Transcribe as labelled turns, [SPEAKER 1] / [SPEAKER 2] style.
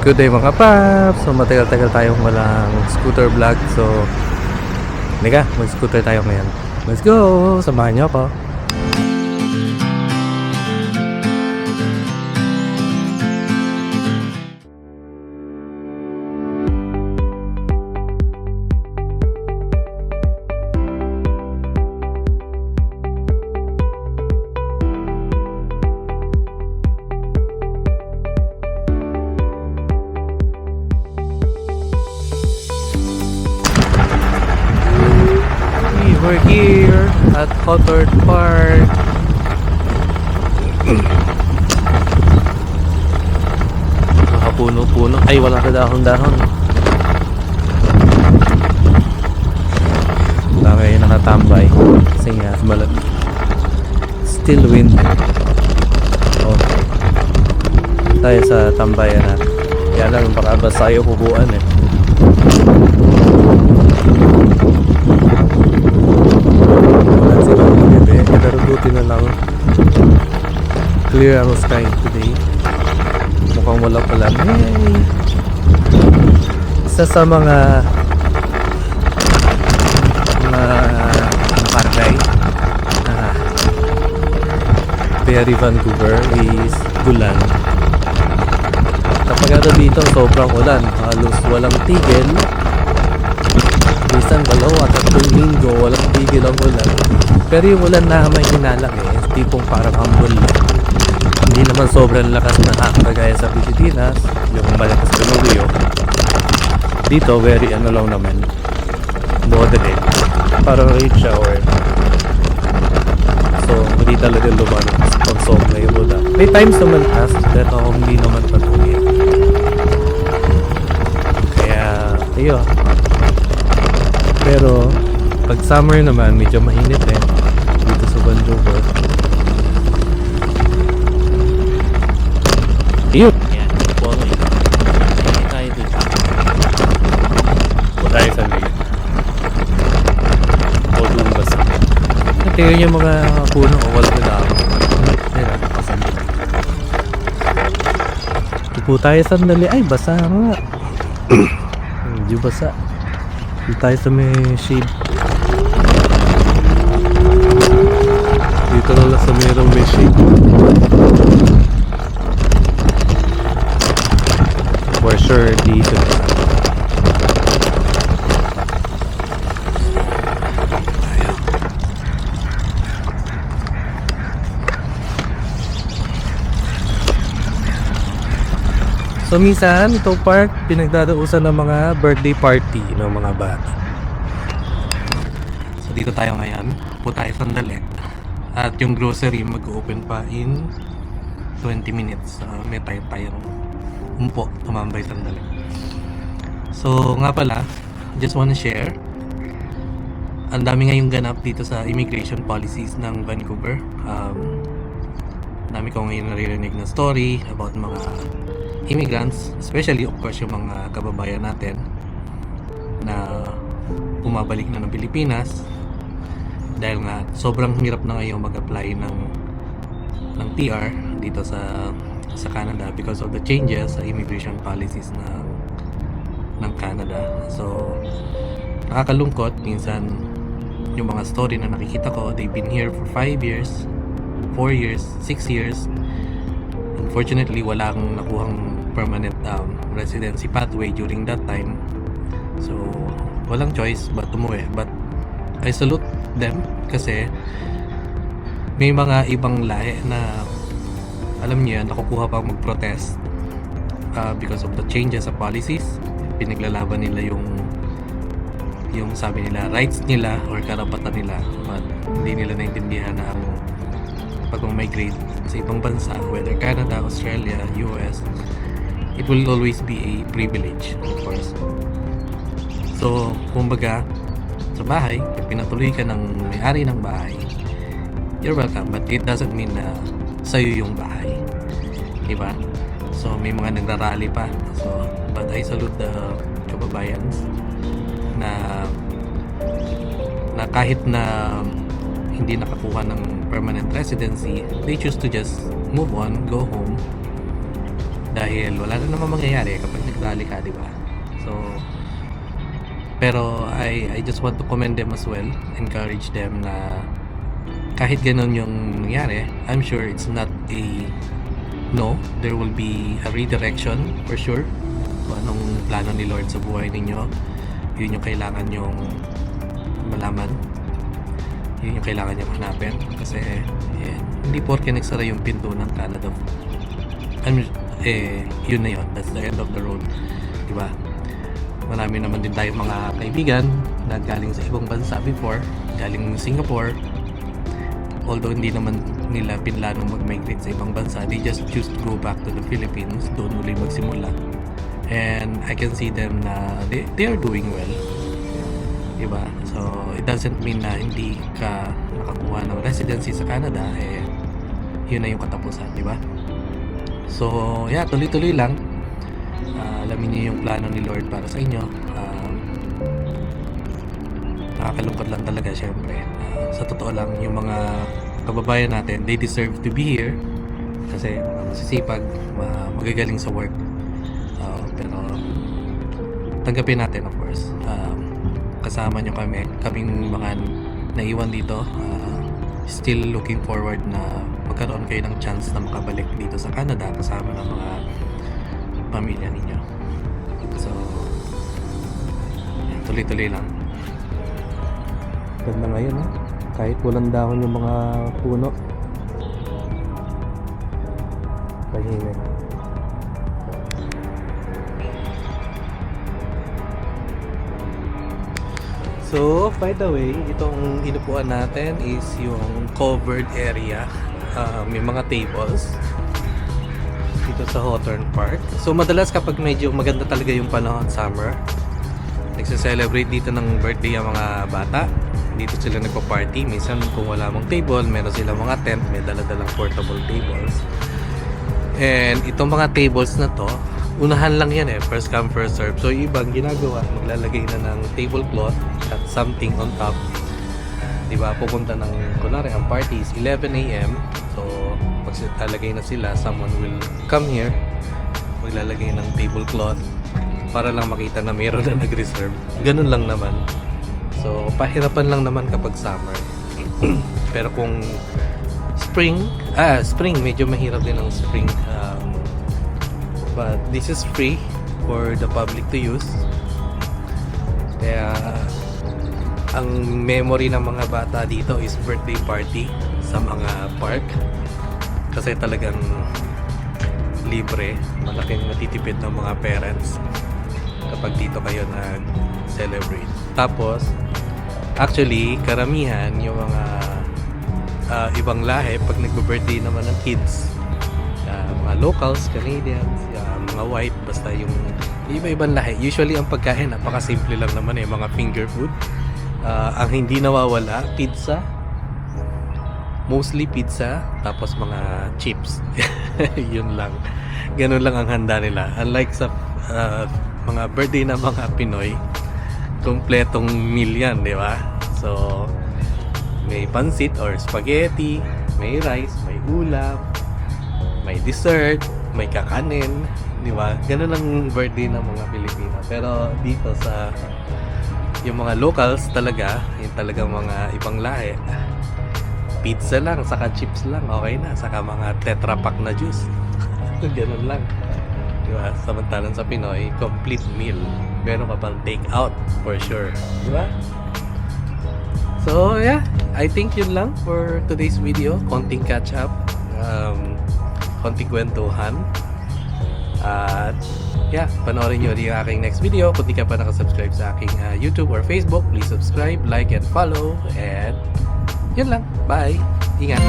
[SPEAKER 1] Good day mga paps! So matagal-tagal tayong walang scooter vlog. So mag-scooter tayo ngayon. Let's go! Samahan niyo ako. We're here at Hawthorne Park. Nakapuno-puno. Ay, wala ka dahon-dahon. Wala kayo nakatambay. Kasi nga, malamig. Still wind. Oh. Tayo sa tambayan na. Kaya lang, baka basta tayo pupuan eh. Pero buti na lang clear ang sky today. Mukhang wala pala. Hey! Isa sa mga barangay Perry Vancouver is Gulan. Kapag dito sobrang ulan, halos walang tigil. Minsan dalawa, tatlong linggo walang tigil ang ulan. Pero yung ulan na may hinalang tipong parang ambon. Hindi naman sobrang lakas na kagaya sa Pilipinas, yung malakas na Rio. Dito very lang naman, moderate, parang rain shower. So hindi talaga lumalas pag sobra yung ulan. May times naman fast, pero hindi naman patuloy. Kaya ayun. Pero pag summer naman medyo mainit dito sa Vancouver. Ayun! Yan, polo ito. Hindi tayo dito. O tayo sa may polo basa. Tingnan niyo mga puno o wala na ako. Ayun, kasan. Tupo tayo sandali. Ay, basa nga. Hindi basa. Dito tayo sa may shade. Dito na lang sa mayroong may shade. For sure dito. So minsan itong park pinagdadausan ng mga birthday party ng mga bata. So dito tayo ngayon. Po tayo sandali. At yung grocery mag-open pa in 20 minutes. May tayong umpo, tumambay sandali. So nga pala, just wanna share. Ang dami ngayong ganap dito sa immigration policies ng Vancouver. Dami ko ngayon naririnig na story about mga immigrants, especially of course yung mga kababayan natin na bumabalik na ng Pilipinas dahil nga sobrang hirap na ngayon mag-apply ng TR dito sa Canada because of the changes sa immigration policies ng Canada. So nakakalungkot minsan yung mga story na nakikita ko, they've been here for 5 years, 4 years, 6 years. Unfortunately walang nakuhang permanent residency pathway during that time, so walang choice but umuwi. But I salute them kasi may mga ibang lahi na alam niyo yan, nakukuha pa mag-protest because of the changes sa policies. Pinaglalaban nila yung sabi nila rights nila or karapatan nila, but hindi nila naintindihan na ang pag-migrate sa ibang bansa, whether Canada, Australia, US, it will always be a privilege, of course. So, kumbaga, sa bahay, pag pinatuloy ka ng may-ari ng bahay, you're welcome, but it doesn't mean na sa'yo yung bahay. Diba? So, may mga nagrarally pa. So, but I salute the kababayans na kahit na hindi nakakuha ng permanent residency, they choose to just move on, go home, Dahil wala na naman mangyayari kapag nag-rally ka, di ba? So, pero I just want to commend them as well, encourage them na kahit ganun yung nangyari, I'm sure it's not a no, there will be a redirection for sure. Kung anong plano ni Lord sa buhay ninyo, yun yung kailangan yung malaman, yun yung kailangan yung hanapin. Kasi hindi porke nagsara yung pinto ng Canada, yun na yun, that's the end of the road, diba? Marami naman din tayong mga kaibigan na galing sa ibang bansa before, galing Singapore, although hindi naman nila pinlano mag-migrate sa ibang bansa, they just choose to go back to the Philippines, doon uli magsimula. And I can see them na they are doing well, diba? So it doesn't mean na hindi ka nakakuha ng residency sa Canada, yun na yung katapusan, diba? So yeah, tuloy-tuloy lang. Alamin niyo yung plano ni Lord para sa inyo. Nakakalungkot lang talaga syempre. Sa totoo lang, yung mga kababayan natin, they deserve to be here kasi masisipag, magagaling sa work. Pero tanggapin natin, of course. Kasama nyo kaming mga naiwan dito. Still looking forward na magkaroon kayo ng chance na makabalik dito sa Canada kasama ng mga pamilya ninyo. So yan, tuloy-tuloy lang. Ganda ngayon, kahit walang dahon yung mga puno, tahimik. So, by the way, itong inupuan natin is yung covered area. May mga tables dito sa Hawthorne Park. So, madalas kapag medyo maganda talaga yung panahon, summer, nagse-celebrate dito ng birthday ang mga bata. Dito sila nagpa-party. Minsan kung wala mong table, meron sila mga tent, may dala-dalang portable tables. And itong mga tables na to, unahan lang yan first come first serve. So ibang ginagawa, maglalagay na ng tablecloth at something on top, diba? Pupunta ng, kunwari ang party is 11 AM, so pag lalagay na sila, someone will come here, maglalagay ng tablecloth para lang makita na mayroon na nag-reserve. Ganun lang naman. So pahirapan lang naman kapag summer. Pero kung spring medyo mahirap din ang spring. But this is free for the public to use. Kaya ang memory ng mga bata dito is birthday party sa mga park. Kasi talagang libre, malaking matitipid ng mga parents kapag dito kayo nag-celebrate. Tapos, actually, karamihan yung mga ibang lahi, pag nag-birthday naman ng kids, mga locals, Canadians, mga white, basta yung iba-ibang lahi. Usually ang pagkain napakasimple lang naman mga finger food. Ang hindi nawawala, pizza, mostly pizza, tapos mga chips. Yun lang, ganun lang ang handa nila. Unlike sa mga birthday na mga Pinoy, kompletong meal yan, di ba? So may pansit or spaghetti, may rice, may ulam, may dessert, may kakanin, di ba? Ganun ang birthday ng mga Pilipino. Pero dito sa yung mga locals talaga, yung talagang mga ibang lahi, pizza lang, saka chips lang, okay na. Saka mga tetra pack na juice. Ganun lang. Di ba? Samantalang sa Pinoy, complete meal. Meron ka pang take out for sure. Di ba? So yeah, I think yun lang for today's video. Konting catch up, konting kwentuhan. At yeah, panoorin nyo yung aking next video. Kung di ka pa nakasubscribe sa aking YouTube or Facebook, please subscribe, like, and follow. And yun lang. Bye! Ingat!